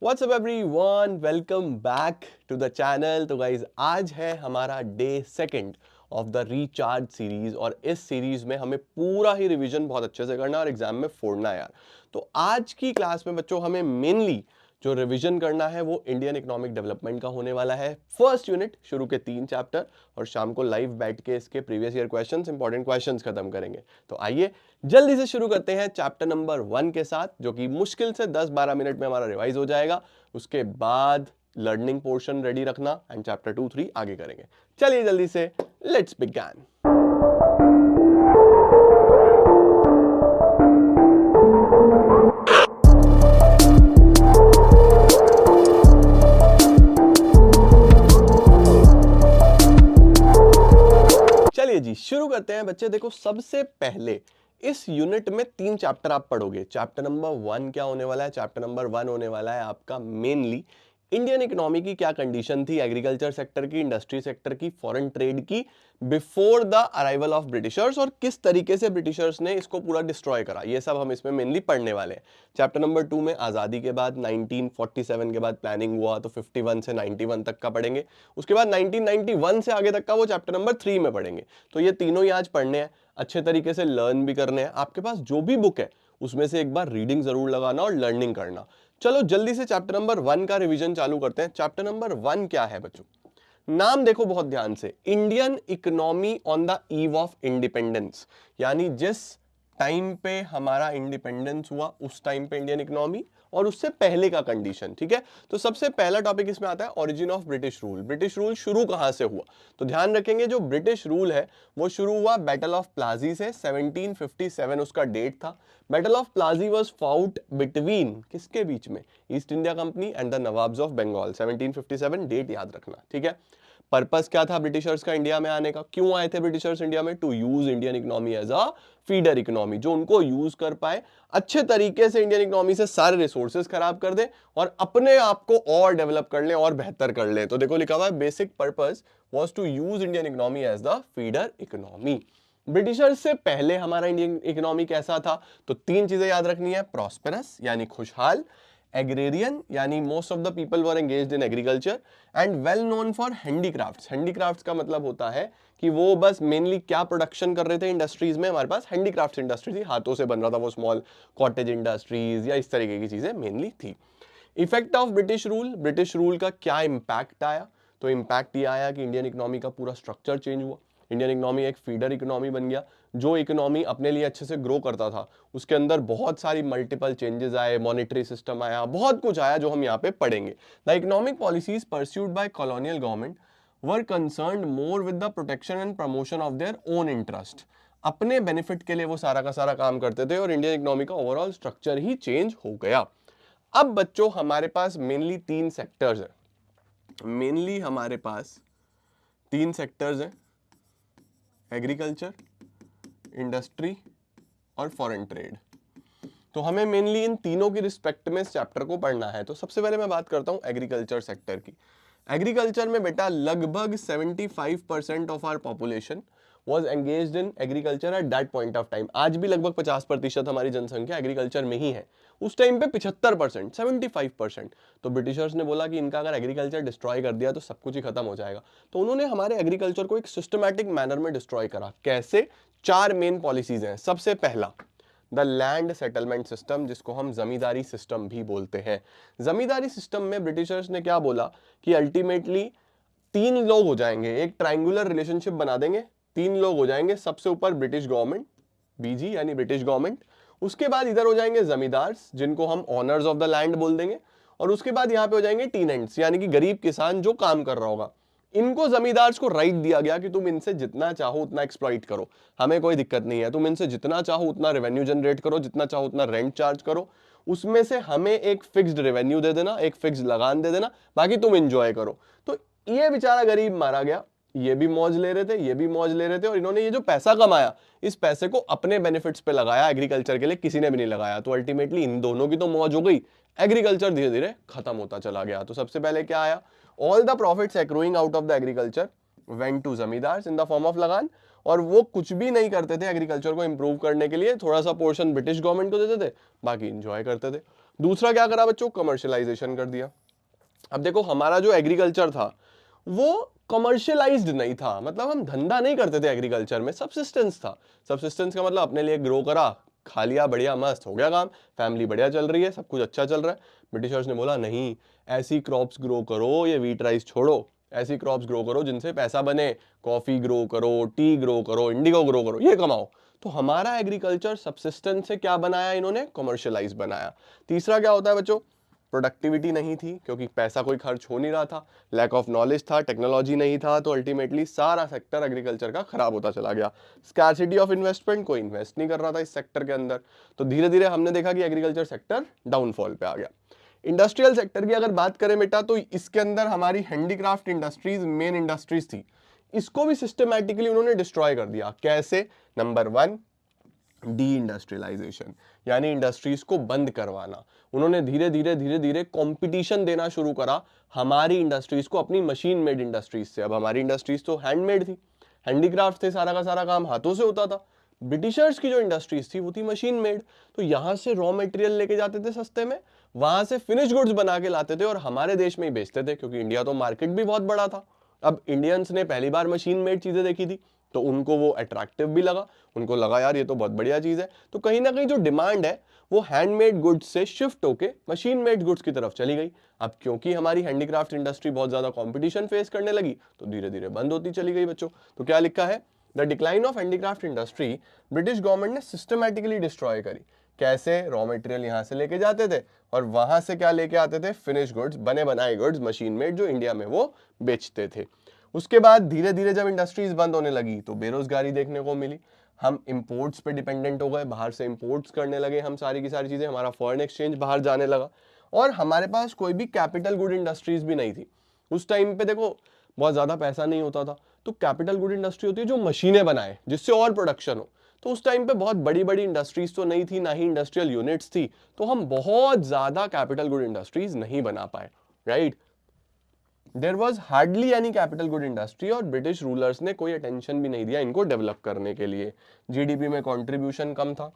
WhatsApp everyone, welcome back to the channel. तो guys आज है हमारा day second of the recharge series और इस सीरीज में हमें पूरा ही रिवीजन बहुत अच्छे से करना है और एग्जाम में फोड़ना है यार। तो आज की क्लास में बच्चों हमें मेनली जो रिवीजन करना है वो इंडियन इकोनॉमिक डेवलपमेंट का होने वाला है। फर्स्ट यूनिट शुरू के 3 चैप्टर और शाम को लाइव बैठ के इसके previous year questions, important questions खत्म करेंगे। तो आइए जल्दी से शुरू करते हैं चैप्टर नंबर 1 के साथ, जो कि मुश्किल से 10-12 मिनट में हमारा रिवाइज हो जाएगा। उसके बाद लर्निंग पोर्शन रेडी रखना एंड चैप्टर 2-3 आगे करेंगे। चलिए जल्दी से लेट्स बिगिन। चलिए जी शुरू करते हैं बच्चे। देखो सबसे पहले इस यूनिट में 3 चैप्टर आप पढ़ोगे। चैप्टर नंबर 1 क्या होने वाला है? चैप्टर नंबर 1 होने वाला है आपका मेनली इंडियन इकोनॉमी की क्या कंडीशन थी, एग्रीकल्चर सेक्टर की, इंडस्ट्री सेक्टर की, फॉरेन ट्रेड की before the arrival of Britishers और किस तरीके से ब्रिटिशर्स ने इसको पूरा डिस्ट्रॉय करा। ये सब हम इसमें मेनली पढ़ने वाले हैं। चैप्टर नंबर 2 में आज़ादी के बाद 1947 के बाद प्लानिंग हुआ तो 51 से 91 तक का पढ़ेंगे। उसके बाद 1991 से आगे तक का वो चैप्टर नंबर 3 में पढ़ेंगे। तो ये तीनों ही आज पढ़ने हैं, अच्छे तरीके से लर्न भी करने हैं। आपके पास जो भी बुक है उसमें से एक बार रीडिंग जरूर लगाना और लर्निंग करना। चलो जल्दी से चैप्टर नंबर 1 का रिवीजन चालू करते हैं। चैप्टर नंबर 1 क्या है बच्चों? नाम देखो बहुत ध्यान से, Indian economy on the eve of independence, यानी जिस टाइम पे हमारा इंडिपेंडेंस हुआ उस टाइम पे इंडियन इकोनॉमी और उससे पहले का कंडीशन। ठीक है, तो सबसे पहला टॉपिक इसमें आता है origin of British rule. British rule शुरू कहां से हुआ? तो ध्यान रखेंगे जो ब्रिटिश रूल है वो शुरू हुआ बैटल ऑफ प्लाजी से। 1757 उसका डेट था। Battle of Plassey was fought between किसके बीच में? East India Company and the nawabs of Bengal. 1757 date याद रखना। ठीक है, पर्पस क्या था ब्रिटिशर्स का इंडिया में आने का? क्यों आए थे ब्रिटिशर्स इंडिया में? To use Indian economy as a feeder economy, जो उनको यूज कर पाए अच्छे तरीके से, इंडियन इकोनॉमी से सारे रिसोर्सेज खराब कर दे और अपने आप को और डेवलप कर ले और बेहतर कर ले। तो देखो लिखा हुआ है basic purpose was to use Indian economy as the feeder economy. Britishers से पहले हमारा इंडियन इकोनॉमी कैसा था? तो 3 चीजें याद रखनी है, प्रॉस्पेरस यानी खुशहाल, एग्रेरियन यानी most of the people were engaged in agriculture, and well known for handicrafts. Handicrafts का मतलब होता है कि वो बस मेनली क्या प्रोडक्शन कर रहे थे इंडस्ट्रीज में? हमारे पास हैंडीक्राफ्ट्स इंडस्ट्री थी, हाथों से बन रहा था वो, स्मॉल कॉटेज इंडस्ट्रीज या इस तरीके की चीजें मेनली थी। Effect of British rule, British rule का क्या इंपैक्ट आया? तो इंपैक्ट ये आया कि इंडियन इकोनॉमी का पूरा स्ट्रक्चर चेंज हुआ। इंडियन इकोनॉमी एक फीडर इकोनॉमी बन गया। जो इकोनॉमी अपने लिए अच्छे से ग्रो करता था उसके अंदर बहुत सारी मल्टीपल चेंजेस आए, मॉनेटरी सिस्टम आया, बहुत कुछ आया जो हम यहाँ पे पढ़ेंगे। The economic policies pursued by colonial government were concerned more with the protection and promotion of their own interest. अपने बेनिफिट के लिए वो सारा का सारा काम करते थे और इंडियन इकोनॉमी का ओवरऑल स्ट्रक्चर ही चेंज हो गया। अब बच्चों हमारे पास मेनली 3 सेक्टर्स हैं। मेनली हमारे पास 3 सेक्टर्स हैं, एग्रीकल्चर, इंडस्ट्री और फॉरेन ट्रेड। तो हमें मेनली इन तीनों की रिस्पेक्ट में इस चैप्टर को पढ़ना है। तो सबसे पहले मैं बात करता हूं एग्रीकल्चर सेक्टर की। एग्रीकल्चर में बेटा लगभग 75% of our population was engaged in agriculture at that point of time। आज भी लगभग 50% हमारी जनसंख्या एग्रीकल्चर में ही है। उस टाइम पे 75%, 75%। तो ब्रिटिशर्स ने बोला कि इनका अगर एग्रीकल्चर डिस्ट्रॉय कर दिया तो सब कुछ ही खत्म हो जाएगा। तो उन्होंने हमारे एग्रीकल्चर को एक सिस्टमैटिक मैनर में डिस्ट्रॉय करा। कैसे? 4 मेन पॉलिसीज हैं। सबसे पहला द लैंड सेटलमेंट सिस्टम, जिसको हम जमींदारी सिस्टम भी बोलते हैं। जमींदारी सिस्टम में ब्रिटिशर्स ने क्या बोला कि अल्टीमेटली 3 लोग हो जाएंगे, एक ट्रायंगुलर रिलेशनशिप बना देंगे, 3 लोग हो जाएंगे। सबसे ऊपर ब्रिटिश गवर्नमेंट, बीजी यानी ब्रिटिश गवर्नमेंट, उसके बाद इधर हो जाएंगे जमींदार्स जिनको हम ऑनर्स ऑफ द लैंड बोल देंगे, और उसके बाद यहाँ पे हो जाएंगे टीनेंट्स यानी कि गरीब किसान जो काम कर रहा होगा। इनको जमींदार्स को राइट दिया गया कि तुम इनसे जितना चाहो उतना एक्सप्लॉइट करो, हमें कोई दिक्कत नहीं है, तुम इनसे जितना चाहो उतना रेवेन्यू जनरेट करो, जितना चाहो उतना रेंट चार्ज करो, उसमें से हमें एक फिक्स्ड रेवेन्यू दे देना, एक फिक्स्ड लगान दे देना, बाकी तुम एंजॉय करो। तो ये बेचारा गरीब मारा गया, ये भी मौज ले रहे थे, ये भी मौज ले रहे थे, और इन्होंने ये जो पैसा कमाया इस पैसे को अपने बेनिफिट्स पे लगाया, एग्रीकल्चर के लिए किसी ने भी नहीं लगाया। तो अल्टीमेटली इन दोनों की तो मौज हो गई, एग्रीकल्चर धीरे धीरे खत्म होता चला गया। तो सबसे पहले क्या आया? All the profits accruing out of the agriculture went to zamindars in the form of lagaan, और वो कुछ भी नहीं करते थे एग्रीकल्चर को इंप्रूव करने के लिए, थोड़ा सा पोर्शन ब्रिटिश गवर्नमेंट को देते थे, बाकी इंजॉय करते थे। दूसरा क्या करा बच्चों, कमर्शियलाइजेशन कर दिया। अब देखो हमारा जो एग्रीकल्चर था वो कमर्शियलाइज्ड नहीं था, मतलब हम धंधा नहीं करते थे एग्रीकल्चर में, सबसिस्टेंस था। सबसिस्टेंस का मतलब अपने लिए ग्रो करा, खा लिया, बढ़िया मस्त हो गया काम, फैमिली बढ़िया चल रही है, सब कुछ अच्छा चल रहा है। ब्रिटिशर्स ने बोला नहीं, ऐसी क्रॉप्स ग्रो करो, ये व्हीट राइस छोड़ो, ऐसी क्रॉप्स ग्रो करो जिनसे पैसा बने, कॉफी ग्रो करो, टी ग्रो करो, इंडिगो ग्रो करो, ये कमाओ। तो हमारा एग्रीकल्चर सबसिस्टेंस से क्या बनाया इन्होंने, कमर्शियलाइज बनाया। तीसरा क्या होता है बच्चों, प्रोडक्टिविटी नहीं थी, क्योंकि पैसा कोई खर्च हो नहीं रहा था, लैक ऑफ नॉलेज था, टेक्नोलॉजी नहीं था, तो अल्टीमेटली सारा सेक्टर एग्रीकल्चर का खराब होता चला गया। स्कैर्सिटी ऑफ इन्वेस्टमेंट, कोई इन्वेस्ट नहीं कर रहा था इस सेक्टर के अंदर, तो धीरे धीरे हमने देखा कि एग्रीकल्चर सेक्टर डाउनफॉल पे आ गया। इंडस्ट्रियल सेक्टर की अगर बात करें बेटा, तो इसके अंदर हमारी हैंडीक्राफ्ट इंडस्ट्रीज मेन इंडस्ट्रीज थी, इसको भी सिस्टमैटिकली उन्होंने डिस्ट्रॉय कर दिया। कैसे, नंबर 1, डी इंडस्ट्रियलाइजेशन, यानी इंडस्ट्रीज को बंद करवाना। उन्होंने धीरे धीरे कंपटीशन देना शुरू करा हमारी इंडस्ट्रीज को अपनी मशीन मेड इंडस्ट्रीज से। अब हमारी इंडस्ट्रीज तो हैंडमेड थी, हैंडीक्राफ्ट थे, सारा का सारा काम हाथों से होता था। ब्रिटिशर्स की जो इंडस्ट्रीज थी वो थी मशीन मेड, तो यहां से रॉ मटेरियल लेके जाते थे सस्ते में, वहां से फिनिश गुड्स बना के लाते थे और हमारे देश में ही बेचते थे, क्योंकि इंडिया तो मार्केट भी बहुत बड़ा था। अब इंडियंस ने पहली बार मशीन मेड चीजें देखी थी, तो उनको वो अट्रैक्टिव भी लगा, उनको लगा यार ये तो बहुत बढ़िया चीज है, तो कहीं ना कहीं जो डिमांड है वो हैंडमेड गुड्स से शिफ्ट होके मशीन मेड गुड्स की तरफ चली गई। अब क्योंकि हमारी हैंडीक्राफ्ट इंडस्ट्री बहुत ज्यादा कंपटीशन फेस करने लगी, तो धीरे धीरे बंद होती चली गई बच्चों। तो क्या लिखा है, the decline of handicraft industry British government ने सिस्टमैटिकली डिस्ट्रॉय करी। कैसे, रॉ मटेरियल यहां से लेके जाते थे और वहां से क्या लेके आते थे, फिनिश गुड्स, बने बनाए गुड्स, मशीन मेड, जो इंडिया में वो बेचते थे। उसके बाद धीरे धीरे जब इंडस्ट्रीज बंद होने लगी तो बेरोजगारी देखने को मिली, हम इंपोर्ट्स पे डिपेंडेंट हो गए, बाहर से इंपोर्ट्स करने लगे हम सारी की सारी चीजें, हमारा फॉरेन एक्सचेंज बाहर जाने लगा, और हमारे पास कोई भी कैपिटल गुड इंडस्ट्रीज भी नहीं थी। उस टाइम पे देखो बहुत ज्यादा पैसा नहीं होता था, तो कैपिटल गुड इंडस्ट्री होती है जो मशीनें बनाए जिससे और प्रोडक्शन हो। तो उस टाइम पे बहुत बड़ी बड़ी इंडस्ट्रीज तो नहीं थी, ना ही इंडस्ट्रियल यूनिट्स थी, तो हम बहुत ज्यादा कैपिटल गुड इंडस्ट्रीज नहीं बना पाए, right. There was hardly any capital good industry, और ब्रिटिश रूलर्स ने कोई अटेंशन भी नहीं दिया इनको डेवलप करने के लिए। जीडीपी में कंट्रीब्यूशन कम था,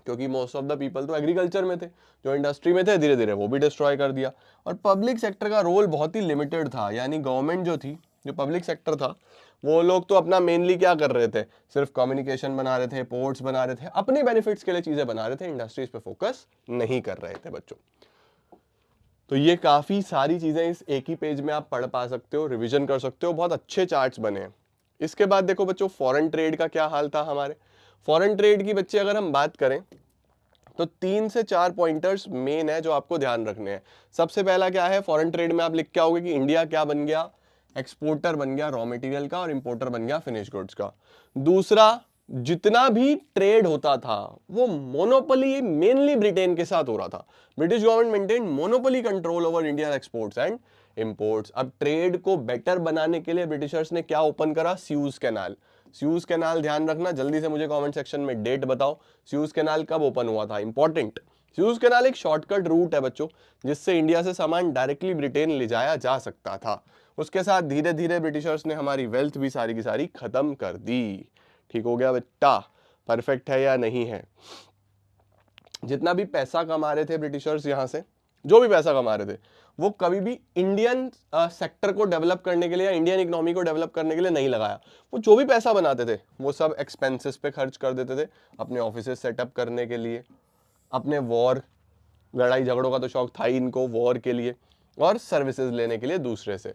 क्योंकि मोस्ट ऑफ द पीपल तो एग्रीकल्चर में थे, जो इंडस्ट्री में थे धीरे धीरे वो भी डिस्ट्रॉय कर दिया। और पब्लिक सेक्टर का रोल बहुत ही लिमिटेड था, यानी गवर्नमेंट जो थी, जो पब्लिक सेक्टर था, वो लोग तो अपना मेनली क्या कर रहे थे, सिर्फ कम्युनिकेशन बना रहे थे, पोर्ट्स बना रहे थे, अपनी बेनिफिट्स के लिए चीजें बना रहे थे, इंडस्ट्रीज पे फोकस नहीं कर रहे थे बच्चों। तो ये काफी सारी चीजें इस एक ही पेज में आप पढ़ पा सकते हो, रिवीजन कर सकते हो, बहुत अच्छे चार्ट्स बने हैं। इसके बाद देखो बच्चों फॉरेन ट्रेड का क्या हाल था हमारे। फॉरेन ट्रेड की बच्चे अगर हम बात करें तो 3 से 4 पॉइंटर्स मेन है जो आपको ध्यान रखने हैं। सबसे पहला क्या है, फॉरेन ट्रेड में आप लिख के आओगे कि इंडिया क्या बन गया, एक्सपोर्टर बन गया रॉ मटेरियल का, और इंपोर्टर बन गया फिनिश गुड्स का। दूसरा, जितना भी ट्रेड होता था वो मोनोपोली मेनली ब्रिटेन के साथ हो रहा था। British government maintain monopoly control over Indian exports and imports. अब ट्रेड को बेटर बनाने के लिए ब्रिटिशर्स ने क्या ओपन करा, स्यूज कैनाल। स्यूज कैनाल ध्यान रखना, जल्दी से मुझे कमेंट सेक्शन में डेट बताओ, स्यूज कैनाल कब ओपन हुआ था, इंपॉर्टेंट। स्यूज कैनाल एक शॉर्टकट रूट है बच्चों, जिससे इंडिया से सामान डायरेक्टली ब्रिटेन ले जाया जा सकता था। उसके साथ धीरे धीरे ब्रिटिशर्स ने हमारी वेल्थ भी सारी की सारी खत्म कर दी। ठीक हो गया बेटा, परफेक्ट है या नहीं है। जितना भी पैसा कमा रहे थे ब्रिटिशर्स यहां से, जो भी पैसा कमा रहे थे, वो कभी भी इंडियन सेक्टर को डेवलप करने के लिए या इंडियन इकोनॉमी को डेवलप करने के लिए नहीं लगाया। वो जो भी पैसा बनाते थे वो सब एक्सपेंसेस पे खर्च कर देते थे, अपने ऑफिसेस सेटअप करने के लिए, अपने वॉर, लड़ाई झगड़ों का तो शौक था ही इनको, वॉर के लिए, और सर्विसेज लेने के लिए दूसरे से।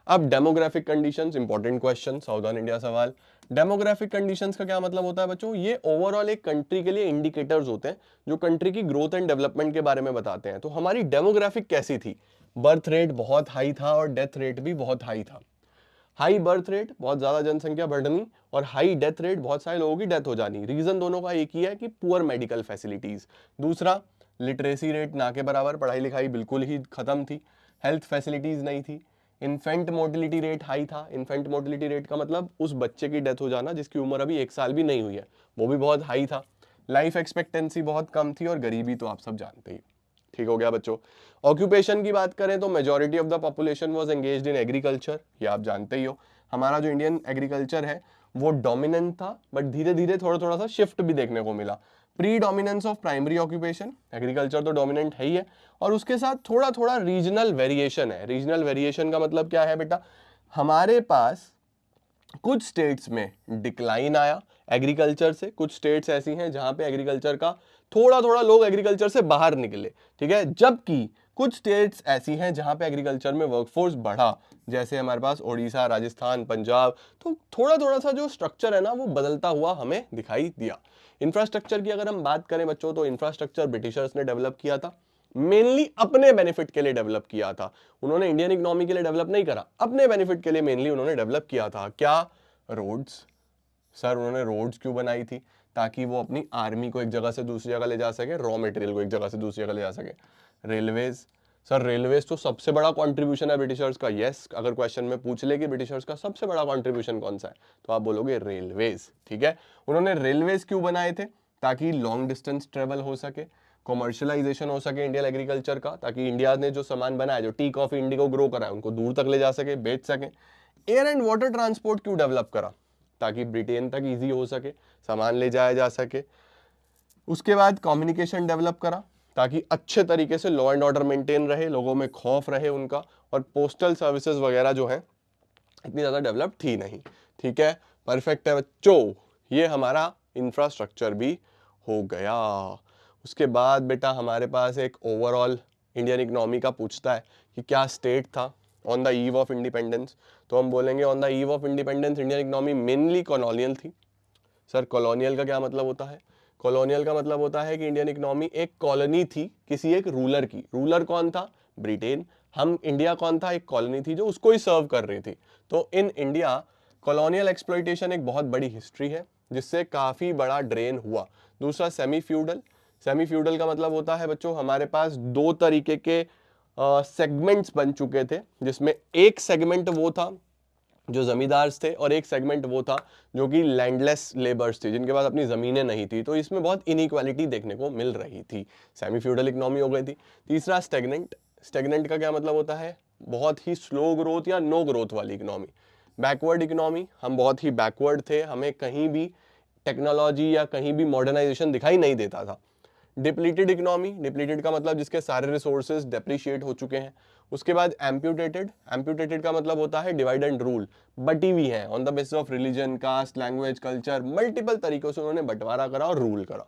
अब demographic conditions, important question, southern India सवाल। डेमोग्राफिक कंडीशंस का क्या मतलब होता है बच्चों, ये ओवरऑल एक कंट्री के लिए इंडिकेटर्स होते हैं जो कंट्री की ग्रोथ एंड डेवलपमेंट के बारे में बताते हैं। तो हमारी डेमोग्राफिक कैसी थी, बर्थ रेट बहुत हाई था और डेथ रेट भी बहुत हाई था। हाई बर्थ रेट, बहुत ज्यादा जनसंख्या बढ़नी, और हाई डेथ रेट, बहुत सारे लोगों की डेथ हो जानी। रीजन दोनों का एक ही है कि पुअर मेडिकल फैसिलिटीज। दूसरा, लिटरेसी रेट ना के बराबर, पढ़ाई लिखाई बिल्कुल ही खत्म थी, हेल्थ फैसिलिटीज नहीं थी। इन्फेंट मोर्टिलिटी रेट हाई था। इन्फेंट मोर्टिलिटी रेट का मतलब उस बच्चे की डेथ हो जाना जिसकी उम्र अभी 1 साल भी नहीं हुई है, वो भी बहुत हाई था। लाइफ एक्सपेक्टेंसी बहुत कम थी, और गरीबी तो आप सब जानते ही। ठीक हो गया बच्चों। ऑक्यूपेशन की बात करें तो majority of the population was engaged in agriculture, ये आप जानते ही हो। हमारा जो इंडियन एग्रीकल्चर है वो डोमिनेंट था, बट धीरे धीरे थोड़ा थोड़ा सा शिफ्ट भी देखने को मिला। Pre dominance of primary occupation, agriculture तो डोमिनेंट है ही है, और उसके साथ थोड़ा थोड़ा रीजनल वेरिएशन है। रीजनल वेरिएशन का मतलब क्या है बेटा, हमारे पास कुछ स्टेट्स में डिक्लाइन आया एग्रीकल्चर से, कुछ स्टेट्स ऐसी हैं जहां पे एग्रीकल्चर का थोड़ा थोड़ा लोग एग्रीकल्चर से बाहर निकले, ठीक है, जबकि कुछ स्टेट्स ऐसी हैं जहां पे एग्रीकल्चर में वर्कफोर्स बढ़ा, जैसे हमारे पास ओडिशा, राजस्थान, पंजाब। तो थोड़ा थोड़ा सा जो स्ट्रक्चर है ना वो बदलता हुआ हमें दिखाई दिया। इंफ्रास्ट्रक्चर की अगर हम बात करें बच्चों, तो इंफ्रास्ट्रक्चर ब्रिटिशर्स ने डेवलप किया था, मेनली अपने बेनिफिट के लिए डेवलप किया था। उन्होंने इंडियन इकोनॉमी के लिए डेवलप नहीं करा, अपने बेनिफिट के लिए मेनली उन्होंने डेवलप किया था। क्या? रोड्स। सर उन्होंने रोड्स क्यों बनाई थी? ताकि वो अपनी आर्मी को एक जगह से दूसरी जगह ले जा सके, रॉ मटेरियल को एक जगह से दूसरी जगह ले जा सके। रेलवेज। सर रेलवेज तो सबसे बड़ा कंट्रीब्यूशन है ब्रिटिशर्स का। यस, अगर क्वेश्चन में पूछ ले कि ब्रिटिशर्स का सबसे बड़ा कंट्रीब्यूशन कौन सा है, तो आप बोलोगे रेलवेज, ठीक है। उन्होंने रेलवेज क्यों बनाए थे? ताकि लॉन्ग डिस्टेंस ट्रेवल हो सके, कॉमर्शियलाइजेशन हो सके इंडियन एग्रीकल्चर का, ताकि इंडिया ने जो सामान बनाया, जो टी कॉफी इंडिगो ग्रो करा है, उनको दूर तक ले जा सके, बेच सके। एयर एंड वाटर ट्रांसपोर्ट क्यों डेवलप करा? ताकि ब्रिटेन तक इजी हो सके, सामान ले जाया जा सके। उसके बाद कम्युनिकेशन डेवलप करा, ताकि अच्छे तरीके से लॉ एंड ऑर्डर मेंटेन रहे, लोगों में खौफ रहे उनका। और पोस्टल सर्विसेज वगैरह जो है इतनी ज़्यादा डेवलप थी नहीं, ठीक है। परफेक्ट है बच्चों, ये हमारा इंफ्रास्ट्रक्चर भी हो गया। उसके बाद बेटा हमारे पास एक ओवरऑल इंडियन इकोनॉमी का पूछता है कि क्या स्टेट था on the eve of independence, तो हम बोलेंगे on the eve of independence Indian economy mainly colonial थी। सर कॉलोनियल का क्या मतलब होता है? कॉलोनियल का मतलब होता है कि इंडियन इकोनॉमी एक कॉलोनी थी किसी एक रूलर की। रूलर कौन था? ब्रिटेन। हम इंडिया कौन था? एक कॉलोनी थी जो उसको ही सर्व कर रही थी। तो इन इंडिया कॉलोनियल एक्सप्लॉइटेशन एक बहुत बड़ी हिस्ट्री है, जिससे काफी बड़ा ड्रेन हुआ। दूसरा सेमी फ्यूडल। सेमी फ्यूडल का मतलब होता है बच्चों, हमारे पास दो तरीके के सेगमेंट्स बन चुके थे, जिसमें एक सेगमेंट वो था जो जमींदार्स थे, और एक सेगमेंट वो था जो कि लैंडलेस लेबर्स थे, जिनके पास अपनी जमीनें नहीं थी। तो इसमें बहुत इनइक्वालिटी देखने को मिल रही थी, सेमी फ्यूडल इकोनॉमी हो गई थी। तीसरा स्टेगनेंट। स्टेगनेंट का क्या मतलब होता है? बहुत ही स्लो ग्रोथ या नो ग्रोथ वाली इकोनॉमी। बैकवर्ड इकोनॉमी, हम बहुत ही बैकवर्ड थे, हमें कहीं भी टेक्नोलॉजी या कहीं भी मॉडर्नाइजेशन दिखाई नहीं देता था। डिप्लीटेड इकोनॉमी, डिप्लीटेड का मतलब जिसके सारे रिसोर्सेज डेप्रिशिएट हो चुके हैं। उसके बाद एम्प्यूटेटेड। एम्प्यूटेटेड का मतलब होता है डिवाइड एंड रूल, बटी हुई है on the basis of religion, caste, language, culture, multiple तरीकों से उन्होंने बंटवारा करा और रूल करा।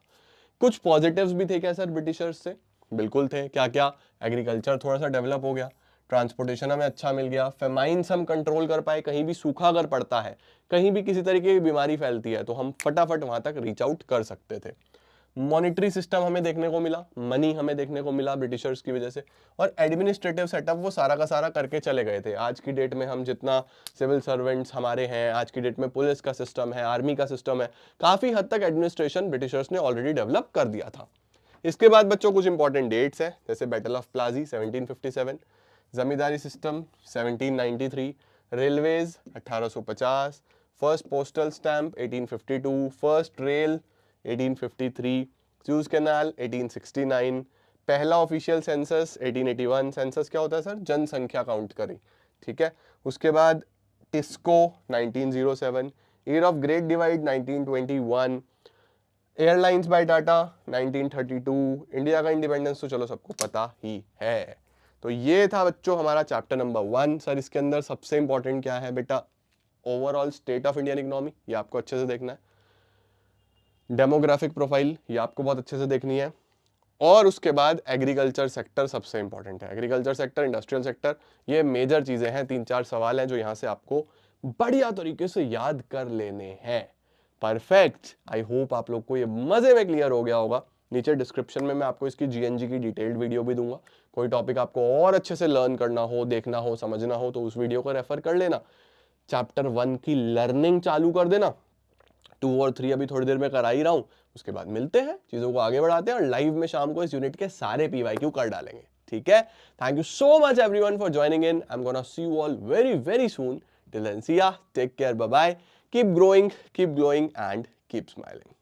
कुछ पॉजिटिव्स भी थे क्या सर ब्रिटिशर्स से? बिल्कुल थे। क्या क्या? एग्रीकल्चर थोड़ा सा डेवलप हो गया, ट्रांसपोर्टेशन हमें अच्छा मिल गया, फेमाइंस हम कंट्रोल कर पाए, कहीं भी सूखा अगर पड़ता है, कहीं भी किसी तरीके की बीमारी फैलती है, तो हम फटाफट वहां तक रीच आउट कर सकते थे। मॉनिटरी सिस्टम हमें देखने को मिला, मनी हमें देखने को मिला ब्रिटिशर्स की वजह से। और एडमिनिस्ट्रेटिव सेटअप वो सारा का सारा करके चले गए थे। आज की डेट में हम जितना सिविल सर्वेंट्स हमारे हैं, आज की डेट में पुलिस का सिस्टम है, आर्मी का सिस्टम है, काफी हद तक एडमिनिस्ट्रेशन ब्रिटिशर्स ने ऑलरेडी डेवलप कर दिया था। इसके बाद बच्चों कुछ इंपॉर्टेंट डेट्स है, जैसे battle of Plassey 1757, zamindari system 1793, railways 1850, first postal stamp 1852, first rail 1853, Suez canal 1869, पहला ऑफिशियल सेंसस 1881। सेंसस क्या होता है सर? जनसंख्या काउंट करी, ठीक है। उसके बाद TISCO 1907, year of great divide 1921, airlines by Tata 1932, India का इंडिपेंडेंस तो चलो सबको पता ही है। तो ये था बच्चों हमारा चैप्टर नंबर 1। सर इसके अंदर सबसे इंपॉर्टेंट क्या है बेटा? Overall state of Indian economy, ये आपको अच्छे से देखना है। डेमोग्राफिक प्रोफाइल, ये आपको बहुत अच्छे से देखनी है। और उसके बाद एग्रीकल्चर सेक्टर सबसे इंपॉर्टेंट है। एग्रीकल्चर सेक्टर, इंडस्ट्रियल सेक्टर, ये मेजर चीजें हैं। 3-4 सवाल हैं जो यहां से आपको बढ़िया तरीके से याद कर लेने हैं। परफेक्ट। आई होप आप लोग को ये मजे में क्लियर हो गया होगा। नीचे डिस्क्रिप्शन में मैं आपको इसकी जीएनजी की डिटेल्ड वीडियो भी दूंगा। कोई टॉपिक आपको और अच्छे से लर्न करना हो, देखना हो, समझना हो, तो उस वीडियो को रेफर कर लेना। चैप्टर 1 की लर्निंग चालू कर देना। 2 और 3 अभी थोड़ी देर में करा ही रहा हूं। उसके बाद मिलते हैं, चीजों को आगे बढ़ाते हैं, और लाइव में शाम को इस यूनिट के सारे पीवाईक्यू कर डालेंगे, ठीक है। Thank you so much everyone for joining in. I am gonna see you all very very soon. Till then see ya, take care, bye bye, keep growing, keep glowing and keep smiling.